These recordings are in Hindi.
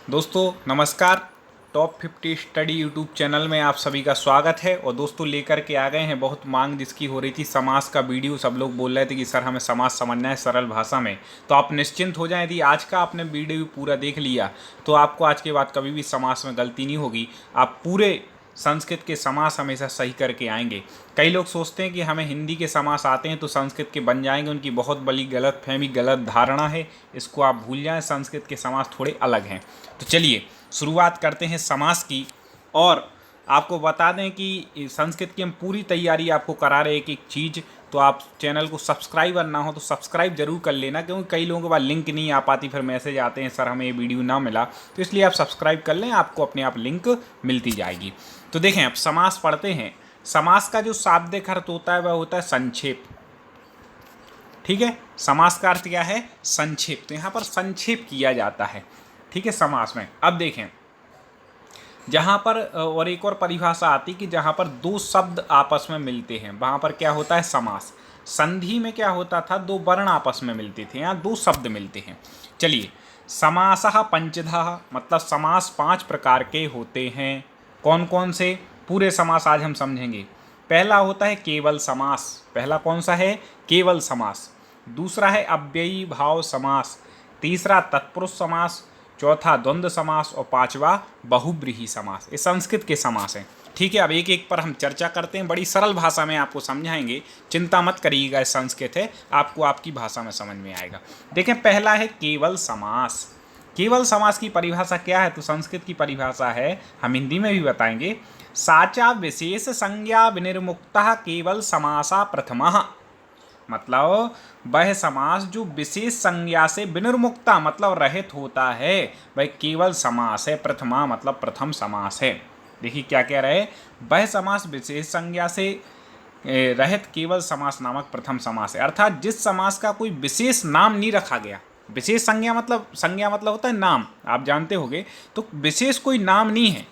दोस्तों नमस्कार। टॉप 50 स्टडी यूट्यूब चैनल में आप सभी का स्वागत है। और दोस्तों लेकर के आ गए हैं, बहुत मांग जिसकी हो रही थी, समास का वीडियो। सब लोग बोल रहे थे कि सर हमें समास समझना है सरल भाषा में। तो आप निश्चिंत हो जाएं, यदि आज का आपने वीडियो पूरा देख लिया तो आपको आज के बाद कभी भी समास में गलती नहीं होगी। आप पूरे संस्कृत के समास हमेशा सही करके आएंगे। कई लोग सोचते हैं कि हमें हिंदी के समास आते हैं तो संस्कृत के बन जाएंगे। उनकी बहुत बड़ी गलत फहमी, गलत धारणा है। इसको आप भूल जाएं, संस्कृत के समास थोड़े अलग हैं। तो चलिए शुरुआत करते हैं समास की। और आपको बता दें कि संस्कृत की हम पूरी तैयारी आपको करा रहे एक एक चीज़। तो आप चैनल को सब्सक्राइबर ना हो तो सब्सक्राइब जरूर कर लेना, क्योंकि कई लोगों के पास लिंक नहीं आ पाती, फिर मैसेज आते हैं सर हमें ये वीडियो ना मिला। तो इसलिए आप सब्सक्राइब कर लें, आपको अपने आप लिंक मिलती जाएगी। तो देखें, अब समास पढ़ते हैं। समास का जो शाब्दिक अर्थ होता है वह होता है संक्षेप। ठीक है, समास का अर्थ क्या है? संक्षेप। तो यहाँ पर संक्षेप किया जाता है, ठीक है, समास में। अब देखें, जहाँ पर और एक और परिभाषा आती कि जहाँ पर दो शब्द आपस में मिलते हैं वहाँ पर क्या होता है? समास। संधि में क्या होता था? दो वर्ण आपस में मिलते थे, यहाँ दो शब्द मिलते हैं। चलिए, समासः पंचधा, मतलब समास 5 प्रकार के होते हैं। कौन कौन से? पूरे समास आज हम समझेंगे। पहला होता है केवल समास। पहला कौन सा है? केवल समास। दूसरा है अव्ययी भाव समास। तीसरा तत्पुरुष समास। चौथा द्वंद्व समास। और पांचवा बहुब्रीहि समास। ये संस्कृत के समास हैं। ठीक है, अब एक एक पर हम चर्चा करते हैं। बड़ी सरल भाषा में आपको समझाएंगे, चिंता मत करिएगा। संस्कृत है, आपको आपकी भाषा में समझ में आएगा। देखें, पहला है केवल समास। केवल समास की परिभाषा क्या है? तो संस्कृत की परिभाषा है, हम हिंदी में भी बताएंगे। साचा विशेष संज्ञा विनिर्मुक्तः केवल समासा प्रथमः। मतलब वह समास जो विशेष संज्ञा से विनिर्मुक्ता मतलब रहित होता है, वह केवल समास है। प्रथमा मतलब प्रथम समास है। देखिए क्या कह रहे हैं, वह समास विशेष संज्ञा से रहित केवल समास नामक प्रथम समास है। अर्थात जिस समास का कोई विशेष नाम नहीं रखा गया। विशेष संज्ञा मतलब होता है नाम, आप जानते होंगे। तो विशेष कोई नाम नहीं है,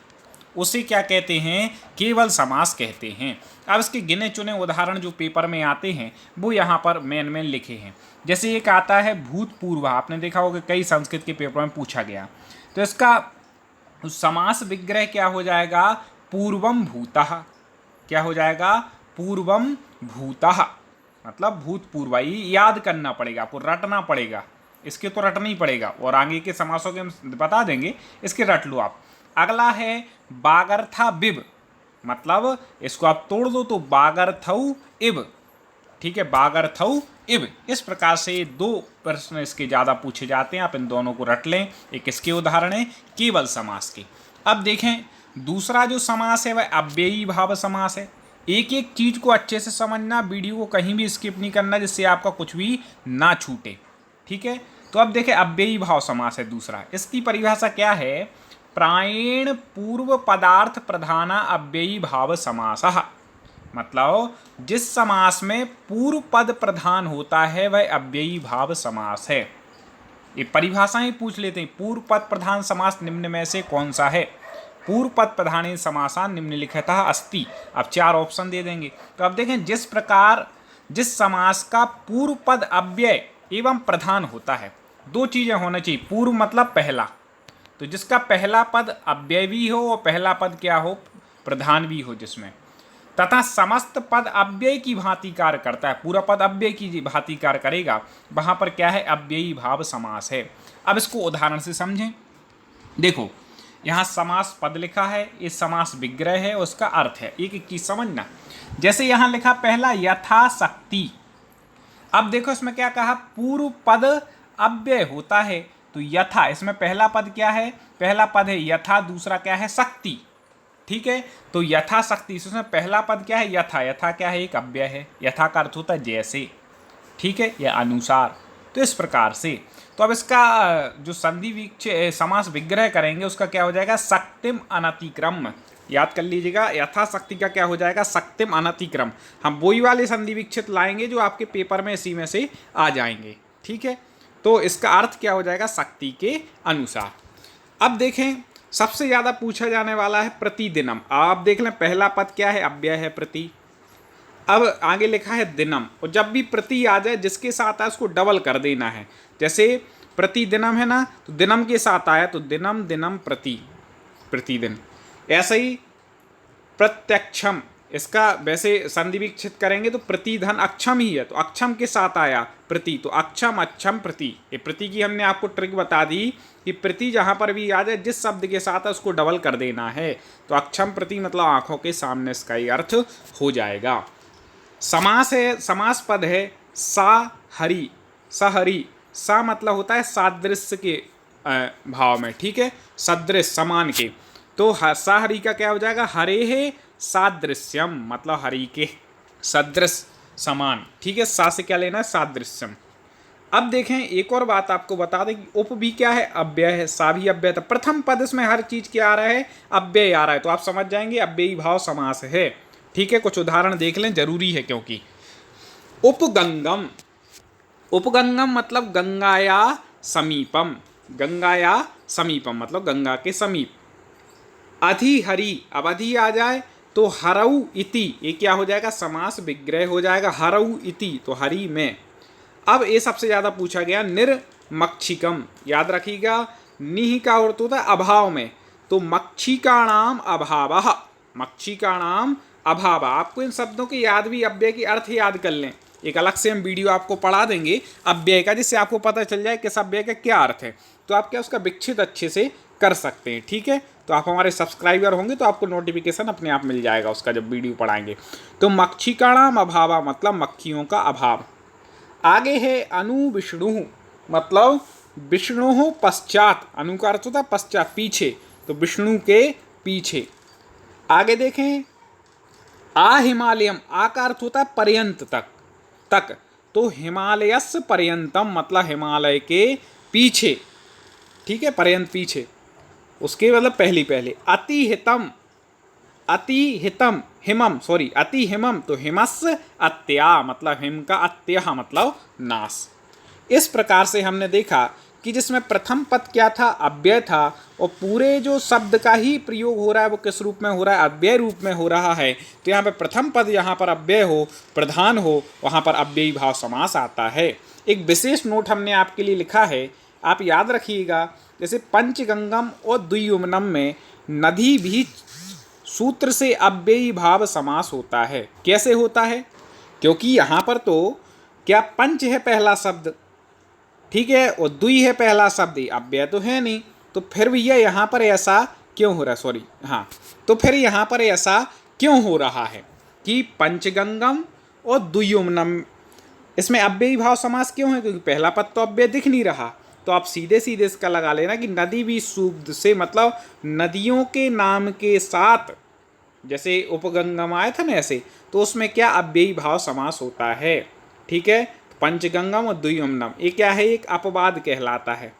उसे क्या कहते हैं? केवल समास कहते हैं। अब इसके गिने चुने उदाहरण जो पेपर में आते हैं वो यहाँ पर मेन लिखे हैं। जैसे एक आता है भूतपूर्व, आपने देखा होगा कई संस्कृत के पेपर में पूछा गया। तो इसका समास विग्रह क्या हो जाएगा? पूर्वम भूतः। क्या हो जाएगा? पूर्वम भूतः, मतलब भूतपूर्व। ये याद करना पड़ेगा, आपको रटना पड़ेगा। इसके तो रटना ही पड़ेगा, और आगे के समासों के हम बता देंगे, इसके रट लो आप। अगला है बागर्था बिब, मतलब इसको आप तोड़ दो तो बागर्थऊ इब। ठीक है, बागर्थऊ इब। इस प्रकार से दो प्रश्न इसके ज़्यादा पूछे जाते हैं, आप इन दोनों को रट लें। एक इसके उदाहरण है केवल समास के। अब देखें, दूसरा जो समास है वह अव्ययी भाव समास है। एक एक चीज़ को अच्छे से समझना, वीडियो को कहीं भी स्किप नहीं करना, जिससे आपका कुछ भी ना छूटे। ठीक है, तो अब देखें, अव्ययी भाव समास है दूसरा। इसकी परिभाषा क्या है? प्रायेण पूर्व पदार्थ प्रधाना अव्ययी भाव समासः। मतलब जिस समास में पूर्व पद प्रधान होता है वह अव्ययी भाव समास है। ये परिभाषाएं पूछ लेते हैं। पूर्व पद प्रधान समास निम्न में से कौन सा है? पूर्व पद प्रधान समासा निम्नलिखितः अस्ति। अब 4 ऑप्शन दे देंगे। तो अब देखें, जिस प्रकार जिस समास का पूर्व पद अव्यय एवं प्रधान होता है, दो चीजें होना चाहिए। पूर्व मतलब पहला, तो जिसका पहला पद अव्यय भी हो और पहला पद क्या हो? प्रधान भी हो जिसमें। तथा समस्त पद अव्यय की भांति कार्य करता है, पूरा पद अव्यय की भांति कार्य करेगा, वहां पर क्या है? अव्ययी भाव समास है। अब इसको उदाहरण से समझें। देखो, यहाँ समास पद लिखा है, ये समास विग्रह है, उसका अर्थ है। एक एक चीज समझना। जैसे यहाँ लिखा पहला यथाशक्ति। अब देखो इसमें क्या कहा? पूर्व पद अव्यय होता है, तो यथा, इसमें पहला पद क्या है? पहला पद है यथा, दूसरा क्या है? शक्ति। ठीक है, तो यथा शक्ति, इसमें पहला पद क्या है? यथा। यथा क्या है? एक अव्यय है। यथा का अर्थ होता है जैसे, ठीक है, या अनुसार। तो इस प्रकार से, तो अब इसका जो संधि समास विग्रह करेंगे उसका क्या हो जाएगा? शक्तिम अनतिक्रम। याद कर लीजिएगा, यथाशक्ति का क्या हो जाएगा? शक्तिम अनतिक्रम। हम वही वाले संधि विच्छेद लाएंगे जो आपके पेपर में इसी में से आ जाएंगे। ठीक है, तो इसका अर्थ क्या हो जाएगा? शक्ति के अनुसार। अब देखें, सबसे ज़्यादा पूछा जाने वाला है प्रतिदिनम। आप देख लें, पहला पद क्या है? अव्यय है, प्रति। अब आगे लिखा है दिनम, और जब भी प्रति आ जाए जिसके साथ है उसको डबल कर देना है। जैसे प्रतिदिनम है ना, तो दिनम के साथ आया तो दिनम दिनम प्रति, प्रतिदिन। ऐसे ही प्रत्यक्षम, इसका वैसे संधि विच्छेद करेंगे तो प्रतिधन अक्षम ही है, तो अक्षम के साथ आया प्रति, तो अक्षम अक्षम प्रति। ये प्रति की हमने आपको ट्रिक बता दी कि प्रति जहां पर भी आ जाए जिस शब्द के साथ है उसको डबल कर देना है, तो अक्षम प्रति मतलब आंखों के सामने इसका ही अर्थ हो जाएगा। समास है, समास पद है सा हरि, सहरी। सा मतलब होता है सादृश्य के भाव में, ठीक है, सदृश समान के, तो सा हरि का क्या हो जाएगा, हरे है सादृश्यम, मतलब हरि के सदृश समान, ठीक है, सा से क्या लेना है, सादृश्यम। अब देखें एक और बात आपको बता दें कि उप भी क्या है, अव्यय है, सा भी अव्यय था। प्रथम पद इसमें हर चीज क्या आ रहा है, अव्यय आ रहा है, तो आप समझ जाएंगे अव्ययी भाव समास है, ठीक है। कुछ उदाहरण देख लें, जरूरी है क्योंकि उपगंगम, उपगंगम मतलब गंगाया समीपम, गंगाया समीपम मतलब गंगा के समीप। अधिहरि, अब अधि आ जाए तो हरऊ इति, ये क्या हो जाएगा, समास विग्रह हो जाएगा, हरऊ इति तो हरि में। अब ये सबसे ज्यादा पूछा गया निर्मक्षिकम, याद रखिएगा निह का अर्थ होता है अभाव में, तो मक्षिकाणाम अभावः, मक्षिकाणाम अभाव। आपको इन शब्दों के याद भी अव्यय के अर्थ याद कर लें, एक अलग से हम वीडियो आपको पढ़ा देंगे अव्यय का, जिससे आपको पता चल जाए किस अव्यय का क्या अर्थ है, तो आप क्या उसका विकसित अच्छे से कर सकते हैं, ठीक है। तो आप हमारे सब्सक्राइबर होंगे तो आपको नोटिफिकेशन अपने आप मिल जाएगा उसका जब वीडियो पढ़ाएंगे। तो मक्षिकाणाम अभावा मतलब मक्खियों का अभाव। आगे है अनु विष्णु, मतलब विष्णु पश्चात, अनु का अर्थ होता है पश्चात पीछे, तो विष्णु के पीछे। आगे देखें आ हिमालयम, आ का अर्थ होता है पर्यंत तक, तक, तो हिमालयस पर्यंतम मतलब हिमालय के पीछे, ठीक है, पर्यंत पीछे, उसके मतलब पहली पहले। अति हितम, अति हितम हिमम, सॉरी अति हिमम तो हिमस अत्या मतलब हिम का अत्या मतलब नाश। इस प्रकार से हमने देखा कि जिसमें प्रथम पद क्या था, अव्यय था, और पूरे जो शब्द का ही प्रयोग हो रहा है वो किस रूप में हो रहा है, अव्यय रूप में हो रहा है। तो यहाँ पे प्रथम पद यहाँ पर अव्यय हो, प्रधान हो, वहाँ पर अव्ययी भाव समास आता है। एक विशेष नोट हमने आपके लिए लिखा है, आप याद रखिएगा, जैसे पंचगंगम और द्वियुम्नम में नदी भी सूत्र से अव्ययी भाव समास होता है। कैसे होता है, क्योंकि यहाँ पर तो क्या पंच है पहला शब्द, ठीक है, और द्वि है पहला शब्द, अव्यय तो है नहीं, तो फिर भैया यहाँ पर ऐसा क्यों हो रहा है, सॉरी हाँ, तो फिर यहाँ पर ऐसा क्यों हो रहा है कि पंचगंगम और द्वियुम्नम इसमें अव्ययी भाव समास क्यों है, क्योंकि पहला पद तो अव्यय दिख नहीं रहा। तो आप सीधे सीधे इसका लगा लेना कि नदी भी शब्द से मतलब नदियों के नाम के साथ, जैसे उपगंगम आया था ना ऐसे, तो उसमें क्या अव्ययी भाव समास होता है, ठीक है। पंचगंगम और द्वियुम्नम ये क्या है, एक अपवाद कहलाता है।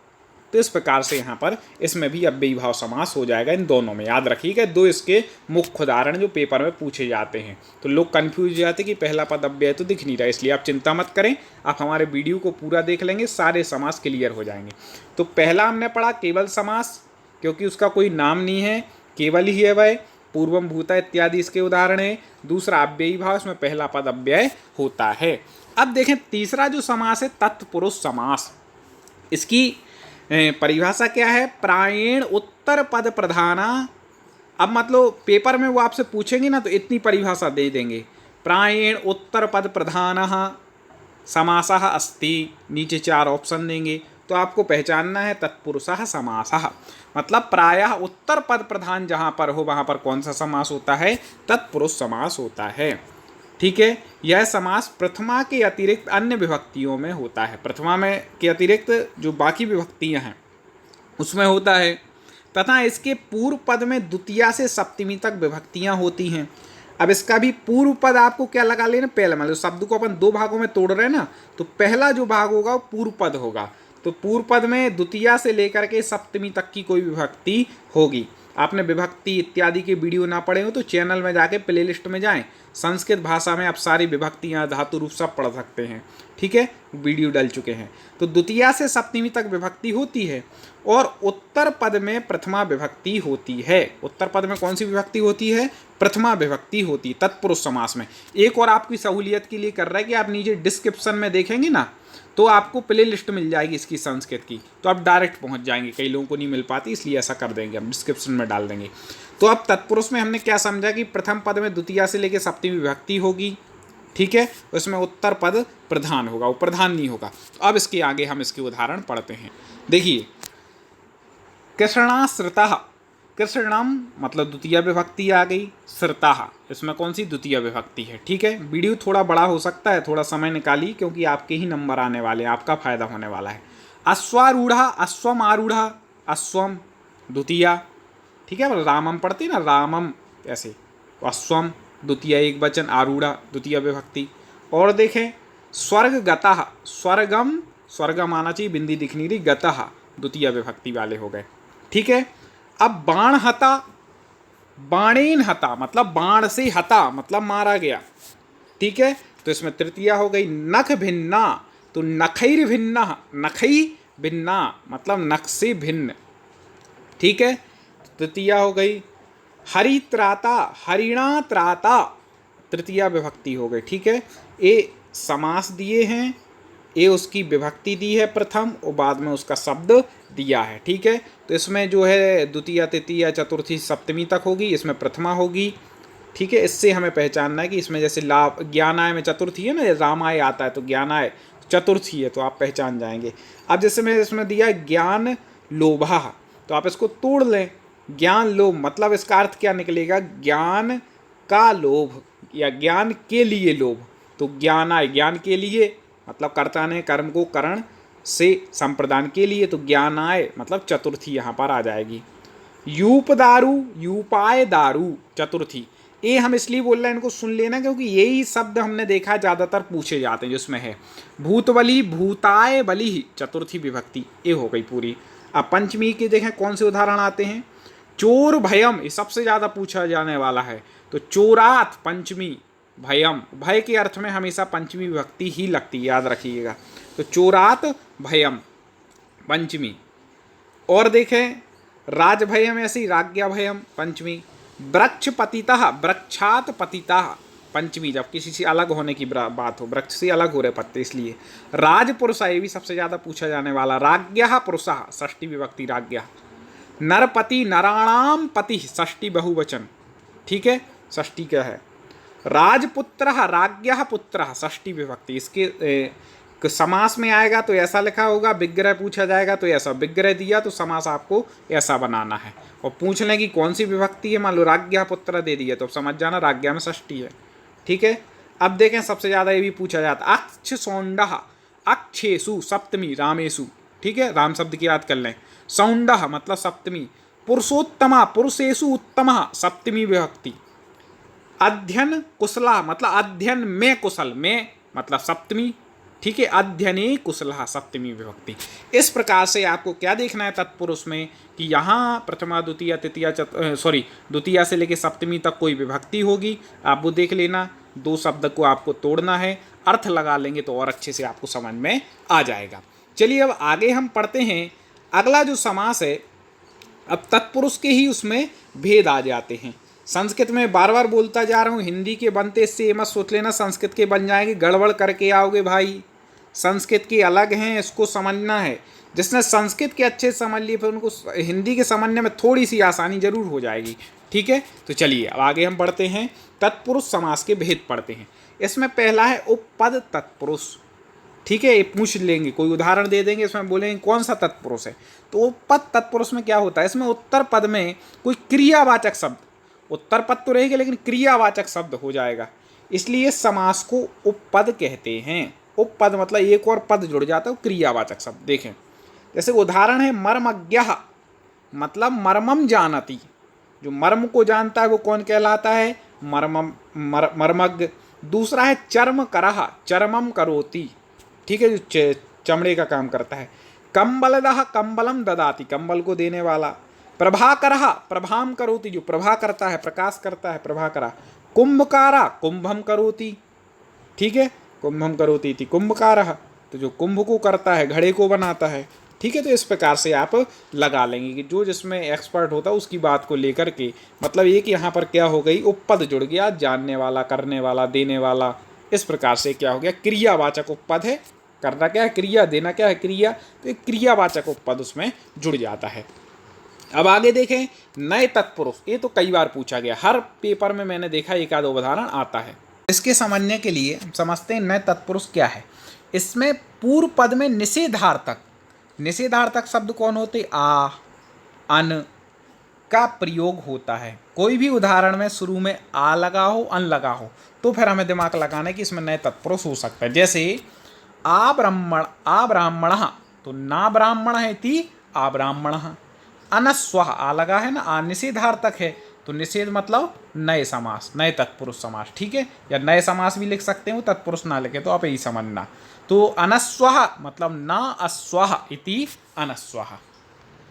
तो इस प्रकार से यहाँ पर इसमें भी अव्ययी भाव समास हो जाएगा इन दोनों में। याद रखिएगा दो इसके मुख्य उदाहरण जो पेपर में पूछे जाते हैं, तो लोग कंफ्यूज हो जाते हैं कि पहला पद अव्यय तो दिख नहीं रहा, इसलिए आप चिंता मत करें, आप हमारे वीडियो को पूरा देख लेंगे, सारे समास क्लियर हो जाएंगे। तो पहला हमने पढ़ा केवल समास, क्योंकि उसका कोई नाम नहीं है, केवल ही है वह, पूर्वम भूता इत्यादि इसके उदाहरण है। दूसरा अव्ययी भाव, इसमें पहला पद अव्यय होता है। अब देखें तीसरा जो समास है तत्पुरुष समास, इसकी परिभाषा क्या है, प्रायेण उत्तर पद प्रधाना। अब मतलब पेपर में वो आपसे पूछेंगे ना तो इतनी परिभाषा दे देंगे, प्रायेण उत्तर पद प्रधानः समासः अस्ति, नीचे 4 ऑप्शन देंगे, तो आपको पहचानना है तत्पुरुषः समासः, मतलब प्रायः उत्तर पद प्रधान जहाँ पर हो वहाँ पर कौन सा समास होता है, तत्पुरुष समास होता है, ठीक है। यह समास प्रथमा के अतिरिक्त अन्य विभक्तियों में होता है, प्रथमा में के अतिरिक्त जो बाकी विभक्तियां हैं उसमें होता है, तथा इसके पूर्व पद में द्वितीया से सप्तमी तक विभक्तियां होती हैं। अब इसका भी पूर्व पद आपको क्या लगा लेना, पहला मतलब शब्द को अपन 2 भागों में तोड़ रहे हैं ना, तो पहला जो भाग होगा वो पूर्व पद होगा, तो पूर्व पद में द्वितीया से लेकर के सप्तमी तक की कोई विभक्ति होगी। आपने विभक्ति इत्यादि के वीडियो ना पढ़े हो तो चैनल में जाके प्लेलिस्ट में जाएं, संस्कृत भाषा में आप सारी विभक्तियाँ धातु रूप सब पढ़ सकते हैं, ठीक है, वीडियो डल चुके हैं। तो द्वितीया से सप्तमी तक विभक्ति होती है और उत्तर पद में प्रथमा विभक्ति होती है। उत्तर पद में कौन सी विभक्ति होती है? प्रथमा विभक्ति होती है तत्पुरुष समास में। एक और आपकी सहूलियत के लिए कर रहा है कि आप नीचे डिस्क्रिप्शन में देखेंगे ना, तो आपको प्ले लिस्ट मिल जाएगी इसकी संस्कृत की, तो आप डायरेक्ट पहुंच जाएंगे। कई लोगों को नहीं मिल पाती, इसलिए ऐसा कर देंगे, हम डिस्क्रिप्शन में डाल देंगे। तो अब तत्पुरुष में हमने क्या समझा कि प्रथम पद में द्वितीया से लेकर सप्तमी विभक्ति होगी, ठीक है, उसमें उत्तर पद प्रधान होगा, वो प्रधान नहीं होगा। तो अब इसके आगे हम इसके उदाहरण पढ़ते हैं। देखिए, कृष्णाश्रितः, कृष्णम मतलब द्वितीय विभक्ति आ गई, श्रितः इसमें कौन सी द्वितीय विभक्ति है, ठीक है। वीडियो थोड़ा बड़ा हो सकता है, थोड़ा समय निकालिए क्योंकि आपके ही नंबर आने वाले हैं, आपका फायदा होने वाला है। अश्वारूढ़ा, अश्वम आरूढ़ा, अश्वम द्वितीया, ठीक है, रामम पढ़ते ना, रामम ऐसे, अश्वम द्वितीय एक वचन, आरूढ़ा द्वितीय विभक्ति। और देखें, स्वर्गगतः, स्वर्गम, स्वर्गम आना चाहिए, बिंदी दिखनी रही, गतः द्वितीय विभक्ति वाले हो गए, ठीक है। अब बाण हता, बाणेन हता मतलब बाण से हता मतलब मारा गया, ठीक है, तो इसमें तृतीया हो गई। नख भिन्ना, तो नखैर भिन्ना, नखई भिन्ना मतलब नख से भिन्न, ठीक है, तृतीया हो गई। हरित्राता, हरिणा त्राता तृतीया विभक्ति हो गई, ठीक है। ए समास दिए हैं, ए उसकी विभक्ति दी है प्रथम और बाद में उसका शब्द दिया है, ठीक है। तो इसमें जो है द्वितीय तृतीय चतुर्थी सप्तमी तक होगी, इसमें प्रथमा होगी, ठीक है। इससे हमें पहचानना है कि इसमें जैसे लाभ ज्ञानाय में चतुर्थी है ना, रामाय आता है तो ज्ञानाय चतुर्थी है, तो आप पहचान जाएंगे। अब जैसे मैं इसमें दिया है ज्ञान लोभा, तो आप इसको तोड़ लें, ज्ञान लोभ मतलब इसका अर्थ क्या निकलेगा? ज्ञान का लोभ या ज्ञान के लिए लोभ, तो ज्ञानाय ज्ञान के लिए मतलब कर्ता ने कर्म को करण से संप्रदान के लिए, तो ज्ञानाय मतलब चतुर्थी यहाँ पर आ जाएगी। यूप दारू, यूपाय दारू चतुर्थी। ये हम इसलिए बोल रहे हैं, इनको सुन लेना क्योंकि यही शब्द हमने देखा ज़्यादातर पूछे जाते हैं जिसमें है। भूतबली, भूताय बलि चतुर्थी विभक्ति, ये हो गई पूरी। अब पंचमी के देखें कौन से उदाहरण आते हैं। चोर भयम, ये सबसे ज़्यादा पूछा जाने वाला है, तो चोरात पंचमी, भयम भय के अर्थ में हमेशा पंचमी विभक्ति ही लगती है, याद रखिएगा। तो चोरात भयम पंचमी। और देखें राजभयम ऐसी, राज्ञा भयम पंचमी। वृक्ष पतितः, वृक्षात पतितः पंचमी, जब किसी से अलग होने की बात हो, वृक्ष से अलग हो रहे पत्ते इसलिए। राजपुरुषा, ये भी सबसे ज़्यादा पूछा जाने वाला। राज्ञः पुरुषः षष्ठी विभक्ति राज्ञः। नरपति, नराणाम पति षष्ठी बहुवचन, ठीक है, षष्ठी क्या है। राजपुत्रः, राज्ञः पुत्रः षष्ठी विभक्ति। इसके समास में आएगा तो ऐसा लिखा होगा, विग्रह पूछा जाएगा तो ऐसा, विग्रह दिया तो समास आपको ऐसा बनाना है। और पूछ लें कि कौन सी विभक्ति है, मान लो राज्ञः पुत्र दे दिया तो समझ जाना राज्ञा में षष्ठी है, ठीक है। अब देखें सबसे ज़्यादा ये भी पूछा जाता, अक्ष सौंडः, अक्षेसु सप्तमी रामेशु, ठीक है, राम शब्द की याद कर लें। सौंडः मतलब सप्तमी। पुरुषोत्तमा, पुरुषेषु उत्तमः सप्तमी विभक्ति। अध्ययन कुशला मतलब अध्ययन में कुशल, में मतलब सप्तमी, ठीक है, अध्ययने कुशलः सप्तमी विभक्ति। इस प्रकार से आपको क्या देखना है तत्पुरुष में कि यहाँ प्रथमा द्वितीय तृतीया द्वितीया से लेकर सप्तमी तक कोई विभक्ति होगी, आप वो देख लेना। दो शब्द को आपको तोड़ना है, अर्थ लगा लेंगे तो और अच्छे से आपको समझ में आ जाएगा। चलिए अब आगे हम पढ़ते हैं। अगला जो समास है, अब तत्पुरुष के ही उसमें भेद आ जाते हैं। संस्कृत में बार बार बोलता जा रहा हूँ, हिंदी के बनते इससे ये मत सोच लेना संस्कृत के बन जाएंगे, गड़बड़ करके आओगे भाई। संस्कृत के अलग हैं, इसको समझना है। जिसने संस्कृत के अच्छे समझ लिए फिर उनको हिंदी के समझने में थोड़ी सी आसानी जरूर हो जाएगी, ठीक है। तो चलिए अब आगे हम बढ़ते हैं, तत्पुरुष समास के भेद पढ़ते हैं। इसमें पहला है उपपद तत्पुरुष, ठीक है, ये पूछ लेंगे, कोई उदाहरण दे देंगे, इसमें बोलेंगे कौन सा तत्पुरुष है। तो उपपद तत्पुरुष में क्या होता है, इसमें उत्तर पद में कोई क्रियावाचक शब्द, उत्तर पद तो रहेगा लेकिन क्रियावाचक शब्द हो जाएगा, इसलिए समास को उपपद कहते हैं। उपपद मतलब एक और पद जुड़ जाता है, क्रियावाचक शब्द। देखें जैसे उदाहरण है मर्मज्ञः, मतलब मर्मम जानती, जो मर्म को जानता है वो कौन कहलाता है, मर्मज्ञ। दूसरा है चर्म करः, चर्मम करोति, ठीक है, जो चमड़े का काम करता है। कंबलदः, कंबलम ददाति, कंबल को देने वाला। प्रभाकरः, प्रभाम करोति, जो प्रभा करता है, प्रकाश करता है, प्रभाकरा। कुंभकारा, कुंभम करोति, ठीक है। कुंभम करोति इति कुंभकारः, तो जो कुंभ को करता है घड़े को बनाता है। ठीक है, तो इस प्रकार से आप लगा लेंगे कि जो जिसमें एक्सपर्ट होता है उसकी बात को लेकर के, मतलब ये कि यहाँ पर क्या हो गई, उपपद जुड़ गया, जानने वाला, करने वाला, देने वाला। इस प्रकार से क्या हो गया, क्रियावाचक उपपद है, करना क्या है क्रिया, देना क्या है क्रिया, तो एक क्रियावाचक उपपद उसमें जुड़ जाता है। अब आगे देखें, नए तत्पुरुष, ये तो कई बार पूछा गया, हर पेपर में मैंने देखा एक आध उदाहरण आता है। इसके समझने के लिए हम समझते हैं नए तत्पुरुष क्या है। इसमें पूर्व पद में निषेधार्थक, निषेधार्थक शब्द कौन होते, आ, अन का प्रयोग होता है। कोई भी उदाहरण में शुरू में आ लगा हो, अन लगा हो, तो फिर हमें दिमाग लगाना है कि इसमें नए तत्पुरुष हो सकता है। जैसे आ ब्राह्मण, तो ना ब्राह्मण है ती आ ब्राह्मण। अनस्वः, आ लगा है ना, आ निषेधार्थक है, तो निषेध मतलब नए समास, नए तत्पुरुष समास। ठीक है, या नए समास भी लिख सकते हो, तत्पुरुष ना लिखे तो आप यही समझना। तो अनस्वः मतलब ना अस्वः इति अनस्वः।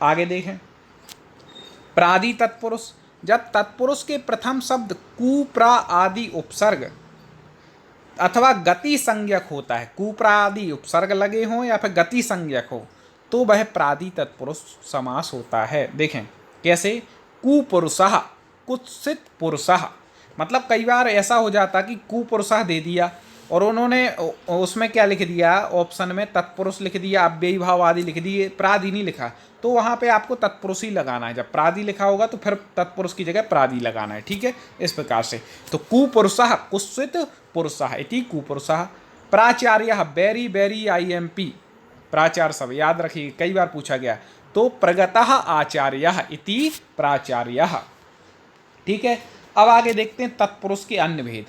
आगे देखें, प्रादि तत्पुरुष, जब तत्पुरुष के प्रथम शब्द कु प्रा आदि उपसर्ग अथवा गति संज्ञक होता है, कु प्रा आदि उपसर्ग लगे हों या फिर गति संज्ञक हो, तो वह प्रादि तत्पुरुष समास होता है। देखें कैसे, कुपुरुषः, कुत्सित पुरुषः, मतलब कई बार ऐसा हो जाता कि कुपुरुषः दे दिया और उन्होंने उसमें क्या लिख दिया, ऑप्शन में तत्पुरुष लिख दिया, अव्ययी भाव आदि लिख दिए, प्रादि नहीं लिखा, तो वहाँ पे आपको तत्पुरुष ही लगाना है। जब प्रादि लिखा होगा तो फिर तत्पुरुष की जगह प्रादि लगाना है। ठीक है, इस प्रकार से। तो कुपुरुषः, कुत्सित पुरुषः इति कुपुरुषः। प्राचार्यः, बेरी बेरी IMP, प्राचार्य सब याद रखिए, कई बार पूछा गया। तो प्रगतः आचार्यः इति प्राचार्यः। ठीक है, अब आगे देखते हैं तत्पुरुष के अन्य भेद।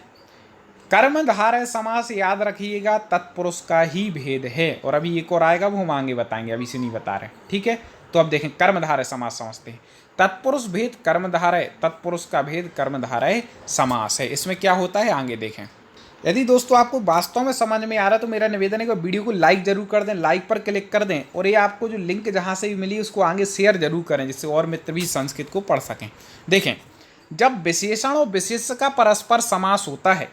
कर्मधारय समास याद रखिएगा तत्पुरुष का ही भेद है, और अभी एक और आएगा वो हम आगे बताएंगे, अभी से नहीं बता रहे। ठीक है, तो अब देखें कर्मधारय समास समझते हैं। तत्पुरुष भेद कर्मधारय, तत्पुरुष का भेद कर्मधारय समास है। इसमें क्या होता है आगे देखें। यदि दोस्तों आपको वास्तव में समझ में आ रहा है तो मेरा निवेदन है कि वीडियो को लाइक जरूर कर दें, लाइक पर क्लिक कर दें, और ये आपको जो लिंक जहाँ से भी मिली उसको आगे शेयर जरूर करें, जिससे और मित्र भी संस्कृत को पढ़ सकें। देखें, जब विशेषण और विशेष का परस्पर समास होता है,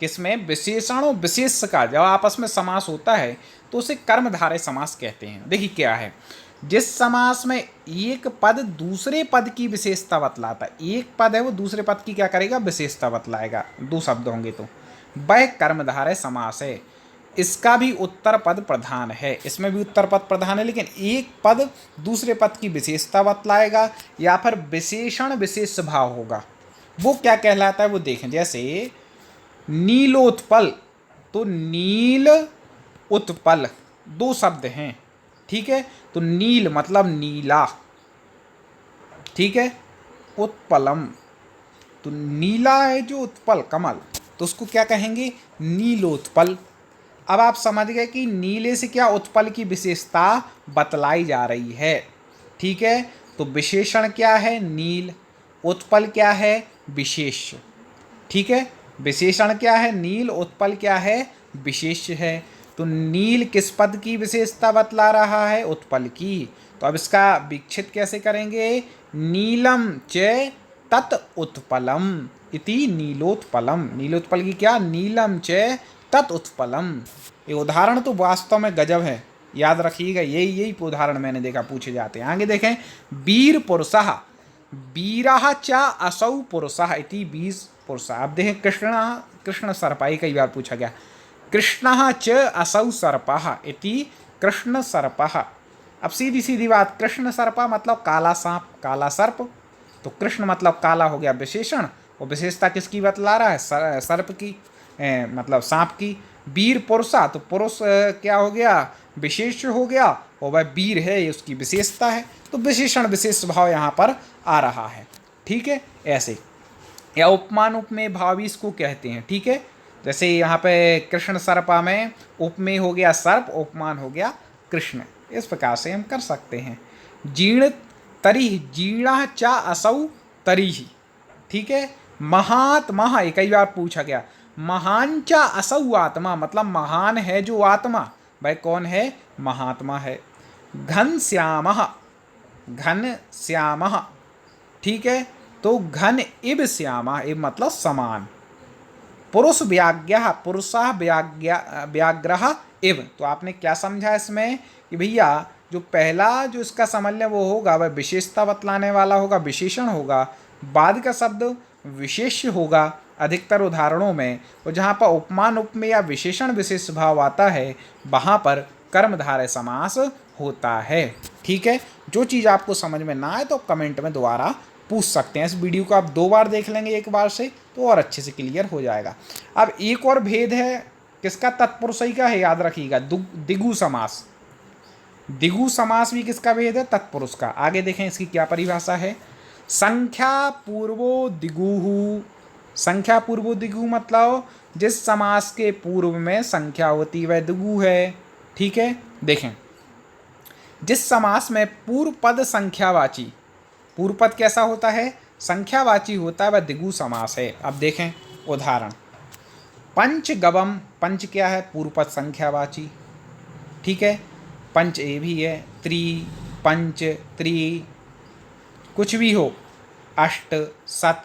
किसमें, विशेषण और विशेष का जब आपस में समास होता है तो उसे कर्मधारय समास कहते हैं। देखिए क्या है, जिस समास में एक पद दूसरे पद की विशेषता बतलाता है, एक पद है वो दूसरे पद की क्या करेगा, विशेषता बतलाएगा, दो शब्द होंगे तो वह कर्मधारय समास है। इसका भी उत्तर पद प्रधान है, इसमें भी उत्तर पद प्रधान है, लेकिन एक पद दूसरे पद की विशेषता बतलाएगा या फिर विशेषण विशेष भाव होगा, वो क्या कहलाता है वो देखें। जैसे नीलोत्पल, तो नील उत्पल दो शब्द हैं। ठीक है, तो नील मतलब नीला, ठीक है, उत्पलम तो नीला है जो उत्पल कमल, तो उसको क्या कहेंगे, नीलोत्पल। अब आप समझ गए कि नीले से क्या उत्पल की विशेषता बतलाई जा रही है। ठीक है, तो विशेषण क्या है, नील, उत्पल क्या है, विशेष। ठीक है, विशेषण क्या है, नील, उत्पल क्या है, विशेष है। तो नील किस पद की विशेषता बतला रहा है, उत्पल की। तो अब इसका विक्षित कैसे करेंगे, नीलम च तत् उत्पलम इति नीलोत्पलम। नीलोत्पल की क्या, नीलम च तत् उत्पलम। ये उदाहरण तो वास्तव में गजब है, याद रखिएगा, यही उदाहरण मैंने देखा पूछे जाते हैं। आगे देखें, वीर पुरुषः, वीरः च असौ पुरुषः इति वीर पुरुषः। अब देखें कृष्ण सर्पाई, कई बार पूछा गया, कृष्णः च असौ सर्पः इति कृष्ण सर्पः। अब सीधी सीधी बात, कृष्ण सर्पा मतलब काला सांप, काला सर्प, तो कृष्ण मतलब काला हो गया विशेषण, और विशेषता किसकी बतला रहा है, सर्प की, मतलब सांप की। वीर पुरुषा, तो पुरुष क्या हो गया, विशेष हो गया, और वह वीर है ये उसकी विशेषता है, तो विशेषण विशेष भाव यहाँ पर आ रहा है। ठीक है, ऐसे, या उपमान उपमेय भाव भी इसको कहते हैं। ठीक है, जैसे यहाँ पे कृष्ण सर्पा में उपमेय हो गया सर्प, उपमान हो गया कृष्ण, इस प्रकार से हम कर सकते हैं। जीर्ण तरिह, जीर्ण चा असौ तरिहि। ठीक है, महात्मा, ये कई बार पूछा गया, महान चा असौ आत्मा, मतलब महान है जो आत्मा, भाई कौन है, महात्मा है। घन श्यामः, घन श्यामः, ठीक है, तो घन इब श्यामा, इब मतलब समान, पुरुष व्याज्ञः पुरुषः व्याघ्रः इव। तो आपने क्या समझा इसमें कि भैया जो पहला जो इसका समन्वय वो होगा वह विशेषता बतलाने वाला होगा, विशेषण होगा। बाद का शब्द विशेष्य होगा अधिकतर उदाहरणों में, और जहाँ पर उपमान उपमेय या विशेषण विशेष भाव आता है वहाँ पर कर्मधारय समास होता है। ठीक है, जो चीज़ आपको समझ में ना आए तो कमेंट में दोबारा पूछ सकते हैं। इस वीडियो को आप 2 बार देख लेंगे एक बार से तो और अच्छे से क्लियर हो जाएगा। अब एक और भेद है किसका, तत्पुरुषई का है, याद रखिएगा, दिगु समास। दिगु समास भी किसका भेद है, तत्पुरुष का। आगे देखें इसकी क्या परिभाषा है। संख्या पूर्वो दिगुहु। संख्या पूर्वो दिगु मतलब जिस समास के पूर्व में संख्या होती वह दिगु है। ठीक है, देखें जिस समास में पूर्व पद संख्यावाची, पूर्व पद कैसा होता है, संख्यावाची होता है, वह दिगु समास है। अब देखें उदाहरण, पंचगवम। पंच क्या है, पूर्व पद संख्यावाची। ठीक है, पंच ए भी है, त्रि, पंच, त्रि, कुछ भी हो, अष्ट, सत,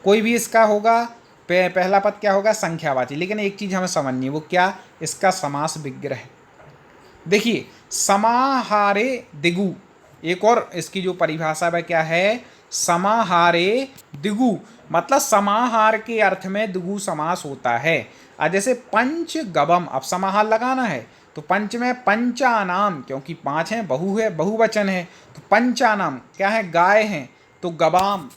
कोई भी इसका होगा। पहला पद क्या होगा, संख्यावाची। लेकिन एक चीज़ हमें समझनी है, वो क्या, इसका समास विग्रह। देखिए समाहारे दिगु, एक और इसकी जो परिभाषा है क्या है, समाहारे दिगु मतलब समाहार के अर्थ में दिगु समास होता है। जैसे पंच गवम, अब समाहार लगाना है तो पंच में पंचानाम, क्योंकि 5 हैं, बहु है, बहुवचन है, तो पंचानाम क्या है, गाय हैं, तो गवाम।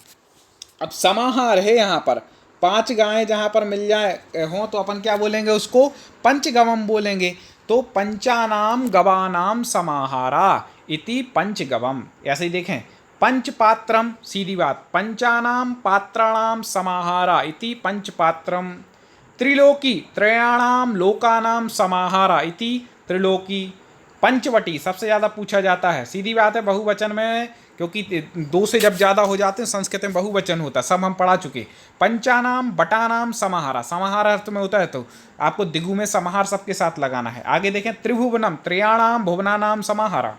अब समाहार है, यहाँ पर 5 गायें जहाँ पर मिल जाए हों तो अपन क्या बोलेंगे, उसको पंचगवम बोलेंगे। तो पंचानाम गवानाम समाहारा इति पंचगवम। ऐसे ही देखें, पंचपात्रम, सीधी बात, पंचानाम पात्राणाम समाहारा इति पंचपात्रम। त्रिलोकी, त्रयाणाम लोकानाम समाहारा इति त्रिलोकी। पंचवटी सबसे ज़्यादा पूछा जाता है, सीधी बात है, बहुवचन में, क्योंकि 2 से जब ज़्यादा हो जाते हैं संस्कृत में बहुवचन होता है, सब हम पढ़ा चुके। पंचानाम बटानाम समाहारा, समाहार अर्थ में होता है, तो आपको दिगु में समाहार सबके साथ लगाना है। आगे देखें, त्रिभुवनम, त्रयाणाम भुवनानाम समाहारा।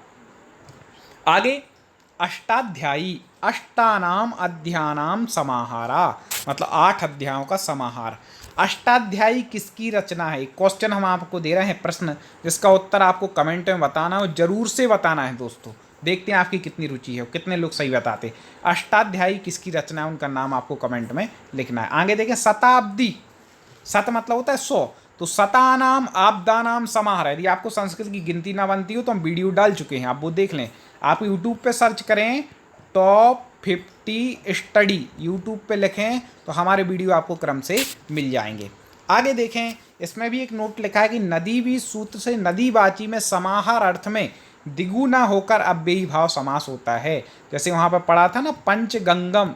आगे अष्टाध्यायी, अष्टानाम अध्यानाम समाहारा, मतलब 8 अध्यायों का समाहार। अष्टाध्यायी किसकी रचना है, क्वेश्चन हम आपको दे रहे हैं, प्रश्न, जिसका उत्तर आपको कमेंट में बताना है, जरूर से बताना है दोस्तों। देखते हैं आपकी कितनी रुचि है, कितने लोग सही बताते। अष्टाध्यायी किसकी रचना है, उनका नाम आपको कमेंट में लिखना है। आगे देखें, शताब्दी, शत मतलब होता है 100, तो शतानाम आपदानाम समाहार। यदि आपको संस्कृत की गिनती ना बनती हो तो हम वीडियो डाल चुके हैं, आप वो देख लें। आप यूट्यूब पे सर्च करें टॉप 50 स्टडी, यूट्यूब पे लिखें तो हमारे वीडियो आपको क्रम से मिल जाएंगे। आगे देखें, इसमें भी एक नोट लिखा है कि नदी भी सूत्र से नदीवाची में समाहार अर्थ में दिगु ना होकर अव्ययी भाव समास होता है। जैसे वहाँ पर पढ़ा था ना पंचगंगम,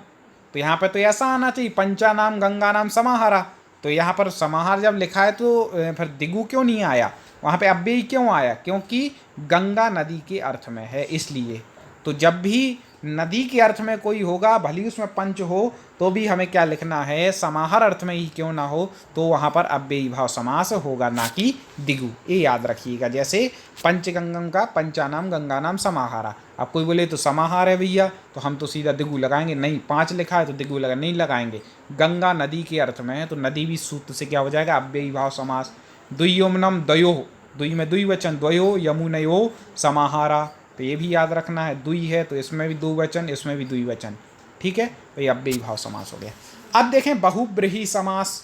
तो यहाँ पर तो ऐसा आना चाहिए पंचानाम गंगानाम समाहारा। तो यहाँ पर समाहार जब लिखा है तो फिर दिगु क्यों नहीं आया, वहाँ पे अव्ययी क्यों आया, क्योंकि गंगा नदी के अर्थ में है इसलिए। तो जब भी नदी के अर्थ में कोई होगा, भले उसमें पंच हो, तो भी हमें क्या लिखना है, समाहार अर्थ में ही क्यों ना हो, तो वहाँ पर अव्ययी भाव समास होगा, ना कि दिगु। ये याद रखिएगा। जैसे पंचगंगम का पंचानाम गंगानाम समाहारा, अब कोई बोले तो समाहार है भैया, तो हम तो सीधा दिगु लगाएंगे, नहीं 5 लिखा है तो दिगु लगा नहीं लगाएंगे। गंगा नदी के अर्थ में है तो नदी भी सूत्र से क्या हो जाएगा, अव्ययी भाव समास। द्वियोमनम द्वयो, द्वि में द्विवचन, द्वयो यमुनयो समाहारा, तो ये भी याद रखना है। द्वि है तो इसमें भी द्विवचन, इसमें भी द्विवचन। ठीक है, तो ये अव्ययी भाव समास हो गया। अब देखें बहुब्रीहि समास।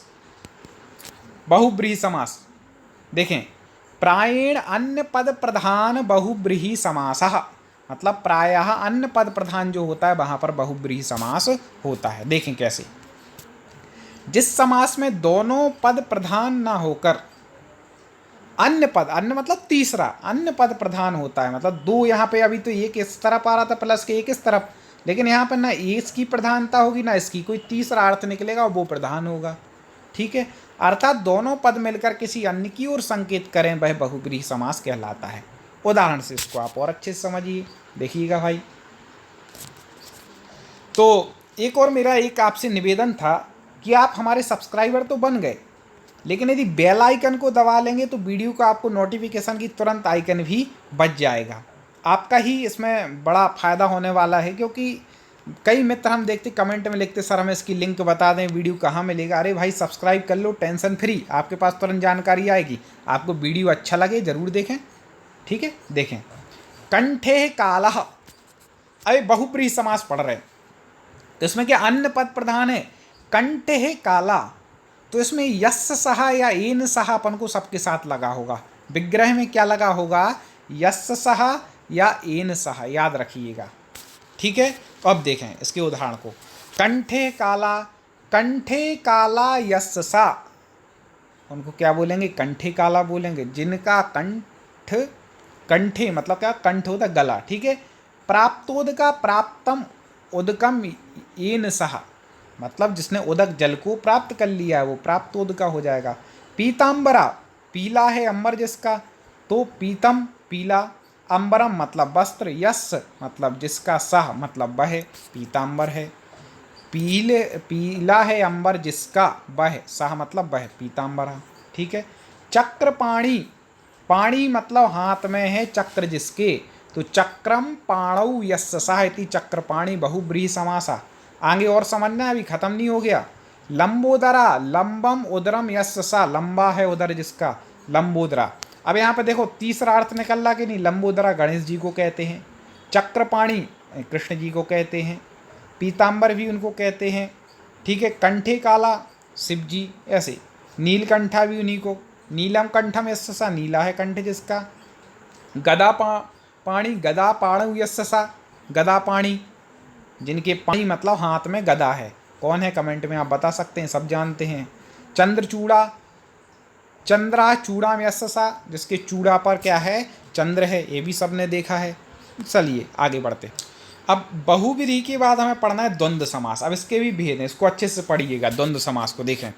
बहुब्रीहि समास देखें, प्रायेण अन्य पद प्रधान बहुब्रीहि समासः, मतलब प्रायः अन्य पद प्रधान जो होता है वहाँ पर बहुब्रीहि समास होता है। देखें कैसे, जिस समास में दोनों पद प्रधान ना होकर अन्य पद, अन्य मतलब तीसरा, अन्य पद प्रधान होता है, मतलब 2 यहाँ पे, अभी तो एक इस तरफ आ रहा था प्लस के एक इस तरफ, लेकिन यहाँ पर ना इसकी प्रधानता होगी ना इसकी, कोई तीसरा अर्थ निकलेगा और वो प्रधान होगा। ठीक है, अर्थात दोनों पद मिलकर किसी अन्य की ओर संकेत करें, वह बहुब्रीहि समास कहलाता है। उदाहरण से इसको आप और अच्छे से समझिए, देखिएगा भाई। तो एक और मेरा एक आपसे निवेदन था कि आप हमारे सब्सक्राइबर तो बन गए, लेकिन यदि बेल आइकन को दबा लेंगे तो वीडियो का आपको नोटिफिकेशन की तुरंत आइकन भी बच जाएगा। आपका ही इसमें बड़ा फ़ायदा होने वाला है, क्योंकि कई मित्र हम देखते कमेंट में लिखते सर हमें इसकी लिंक बता दें, वीडियो कहाँ मिलेगा। अरे भाई सब्सक्राइब कर लो, टेंशन फ्री, आपके पास तुरंत जानकारी आएगी। आपको वीडियो अच्छा लगे ज़रूर देखें, ठीक है। देखें कंठे कालः, अरे बहुप्रीहि समास पढ़ रहे तो इसमें क्या अन्य पद प्रधान है, कंठे काला, तो इसमें यस् सहा या एन सहा अपन को सबके साथ लगा होगा। विग्रह में क्या लगा होगा, यस् सहा या एन सहा, याद रखिएगा, ठीक है। तो अब देखें इसके उदाहरण को, कंठे काला यस् सा, उनको क्या बोलेंगे, कंठे काला बोलेंगे, जिनका कंठ, कंठे मतलब क्या, कंठ होता गला, ठीक है। प्राप्तोदका प्राप्तम उदकम येन सहा, मतलब जिसने उदक जल को प्राप्त कर लिया है वो प्राप्तोदका हो जाएगा। पीताम्बरा, पीला है अंबर जिसका, तो पीतम पीला, अंबरम मतलब वस्त्र, यस मतलब जिसका, सह मतलब वह, पीताम्बर है। पीला है अंबर जिसका, वह, सह मतलब वह, पीताम्बरा, ठीक है। चक्रपाणी, पाणी मतलब हाथ में है, चक्र जिसके, तो चक्रम पाणौ यस्य सः इति चक्रपाणी बहुब्रीहि समासा। आगे और समझना, अभी खत्म नहीं हो गया। लंबोदरा, लंबम उदरम यस्य सः, लंबा है उदर जिसका, लंबोदरा। अब यहाँ पे देखो तीसरा अर्थ निकल रहा कि नहीं, लंबोदरा गणेश जी को कहते हैं, चक्रपाणी कृष्ण जी को कहते हैं, पीताम्बर भी उनको कहते हैं, ठीक है। कंठे काला शिव जी, ऐसे नीलकंठा भी उन्हीं को, नीलम कंठम यस्य सः, नीला है कंठ जिसका। गदा पाणी, गदा पाणु यस्य सः, गदा पाणी, जिनके पाणी मतलब हाथ में गदा है, कौन है कमेंट में आप बता सकते हैं, सब जानते हैं। चंद्रचूड़ा, चंद्रा चूड़ा में यस्य सः, जिसके चूड़ा पर क्या है, चंद्र है, ये भी सबने देखा है। चलिए आगे बढ़ते। अब बहुव्रीहि के बाद हमें पढ़ना है द्वंद्व समास। अब इसके भी भेद हैं, इसको अच्छे से पढ़िएगा। द्वंद्व समास को देखें,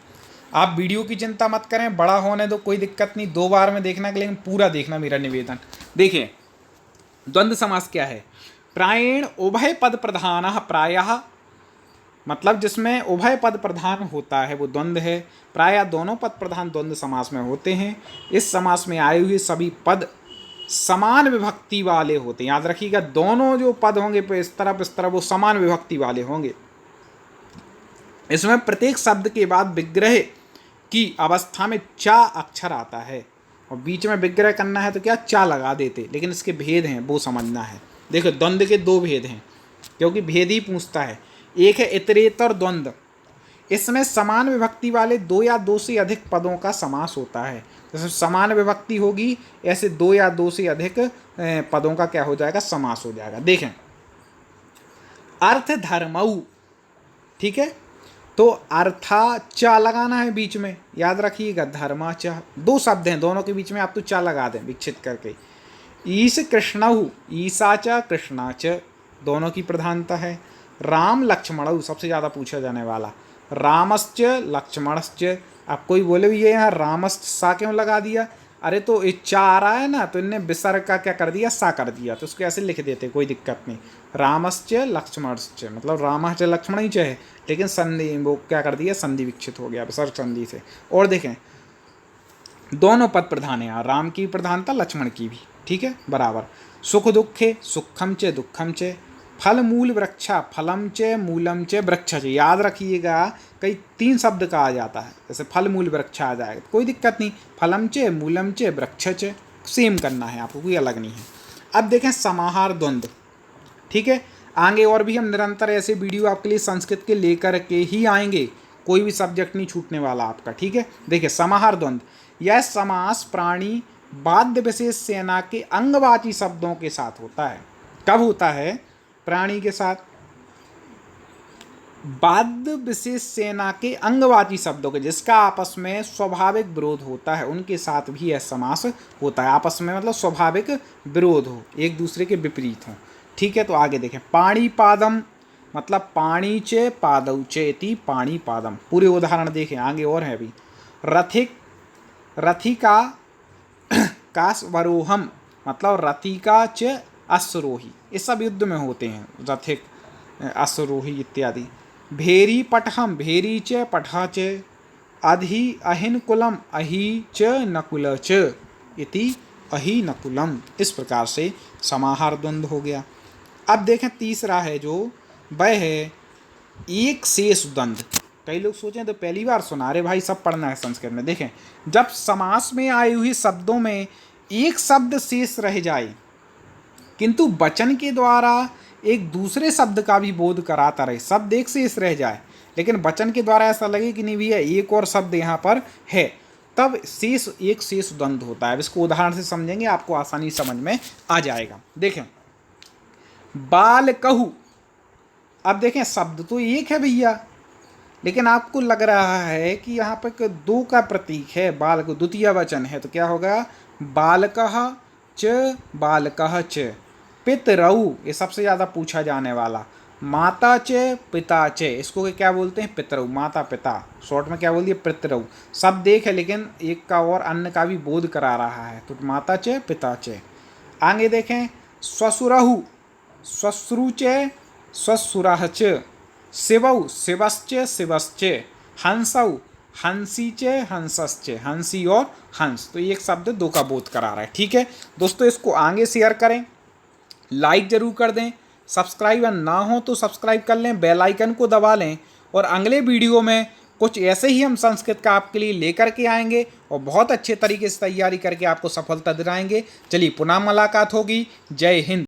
आप वीडियो की चिंता मत करें, बड़ा होने दो, कोई दिक्कत नहीं, 2 बार में देखना के, लेकिन पूरा देखना मेरा निवेदन। देखिए द्वंद्व समास क्या है, प्रायेण उभय पद प्रधान, प्रायः मतलब जिसमें उभय पद प्रधान होता है वो द्वंद्व है। प्रायः दोनों पद प्रधान द्वंद्व समास में होते हैं। इस समास में आए हुए सभी पद समान विभक्ति वाले होते हैं, याद रखिएगा। दोनों जो पद होंगे इस तरफ वो समान विभक्ति वाले होंगे। इसमें प्रत्येक शब्द के बाद विग्रह की अवस्था में चा अक्षर आता है, और बीच में विग्रह करना है तो क्या, चा लगा देते। लेकिन इसके भेद हैं, वो समझना है। देखो द्वंद्व के 2 भेद हैं, क्योंकि भेद ही पूछता है। एक है इतरेतर द्वंद्व, इसमें समान विभक्ति वाले 2 या 2 से अधिक पदों का समास होता है। जैसे समान विभक्ति होगी, ऐसे 2 या 2 से अधिक पदों का क्या हो जाएगा, समास हो जाएगा। देखें अर्थ धर्मऊ, ठीक है, तो अर्था चा लगाना है बीच में, याद रखिएगा। धर्मा चा, 2 शब्द हैं, दोनों के बीच में आप तो चा लगा दें विक्षित करके। ईश कृष्णऊ, ईसा च कृष्णा च, दोनों की प्रधानता है। राम लक्ष्मणऊ, सबसे ज़्यादा पूछा जाने वाला, रामश्च लक्ष्मणश्च। अब कोई बोले भी ये यहाँ रामश्च सा क्यों लगा दिया, अरे तो ये चा आ रहा है ना, तो इनने विसर्ग का क्या कर दिया, सा कर दिया, तो उसको ऐसे लिख देते, कोई दिक्कत नहीं। रामश्च लक्ष्मणश्च मतलब राम च लक्ष्मण ही है, लेकिन संधि वो क्या कर दिया, संधि विक्षित हो गया विसर्ग संधि से। और देखें दोनों पद प्रधान है, राम की प्रधानता, लक्ष्मण की भी, ठीक है, बराबर। सुख दुखे, सुखम च दुखम च। फल मूल वृक्षा, फलम च मूलम च वृक्ष च, याद रखिएगा। कई 3 शब्द का आ जाता है, जैसे फल मूल वृक्षा आ जाएगा, कोई दिक्कत नहीं। फलम च मूलम च वृक्ष च, सेम करना है आपको, कोई अलग नहीं है। अब देखें समाहार द्वंद्व, ठीक है। आगे और भी हम निरंतर ऐसे वीडियो आपके लिए संस्कृत के लेकर के ही आएंगे, कोई भी सब्जेक्ट नहीं छूटने वाला आपका, ठीक है। देखिए समाहार द्वंद्व, यह समास प्राणी बाध्य विशेष सेना के अंगवाची शब्दों के साथ होता है। कब होता है, प्राणी के साथ, बाध्य विशेष सेना के अंगवाची शब्दों के, जिसका आपस में स्वाभाविक विरोध होता है, उनके साथ भी यह समास होता है। आपस में मतलब स्वाभाविक विरोध हो, एक दूसरे के विपरीत हो, ठीक है। तो आगे देखें, पाणी पादम मतलब पाणी चे पादौ चेति पाणी पादम, पूरे उदाहरण देखें, आगे और है अभी। रथिका कास्वरोहम मतलब रथिका च अश्वरोही, ये सब युद्ध में होते हैं, रथिक अश्वरोही इत्यादि। भेरी पटहम, भेरी च पठा च। अधि अहिन कुलम, अहि च नकुल च इति अहि नकुलम। इस प्रकार से समाहार द्वंद्व हो गया। अब देखें तीसरा है जो वह है एक शेष द्वंद्व। कई लोग सोचें तो पहली बार सुना रहे भाई, सब पढ़ना है संस्कृत में। देखें, जब समास में आए हुए शब्दों में एक शब्द शेष रह जाए किंतु वचन के द्वारा एक दूसरे शब्द का भी बोध कराता रहे, शब्द एक शेष रह जाए लेकिन वचन के द्वारा ऐसा लगे कि नहीं भैया एक और शब्द यहाँ पर है, तब शेष एक शेष द्वंद्व होता है। अब इसको उदाहरण से समझेंगे, आपको आसानी समझ में आ जाएगा। देखें, बाल कहू, अब देखें शब्द तो एक है भैया, लेकिन आपको लग रहा है कि यहाँ पर दो का प्रतीक है, बाल को द्वितीय वचन है, तो क्या होगा, बालकः च बालकः च, पितरऊ, ये सबसे ज़्यादा पूछा जाने वाला, माता च पिता च, इसको क्या बोलते हैं, पितरऊ, माता पिता, शॉर्ट में क्या बोल दिया, पितरऊ। शब्द एक है लेकिन एक का और अन्य का भी बोध करा रहा है, तो माता च पिता च। आगे देखें, श्वशुरहु, श्वश्रु च श्वशुरः च, शिवौ शिवश्च शिवश्च, हंसौ हंसी च हंसश्च, हंसी और हंस, तो एक शब्द दो का बोध करा रहा है। ठीक है दोस्तों, इसको आगे शेयर करें, लाइक जरूर कर दें, सब्सक्राइब ना हो तो सब्सक्राइब कर लें, बेल आइकन को दबा लें, और अगले वीडियो में कुछ ऐसे ही हम संस्कृत का आपके लिए लेकर के आएंगे और बहुत अच्छे तरीके से तैयारी करके आपको सफलता दिलाएंगे। चलिए पुनः मुलाकात होगी। जय हिंद।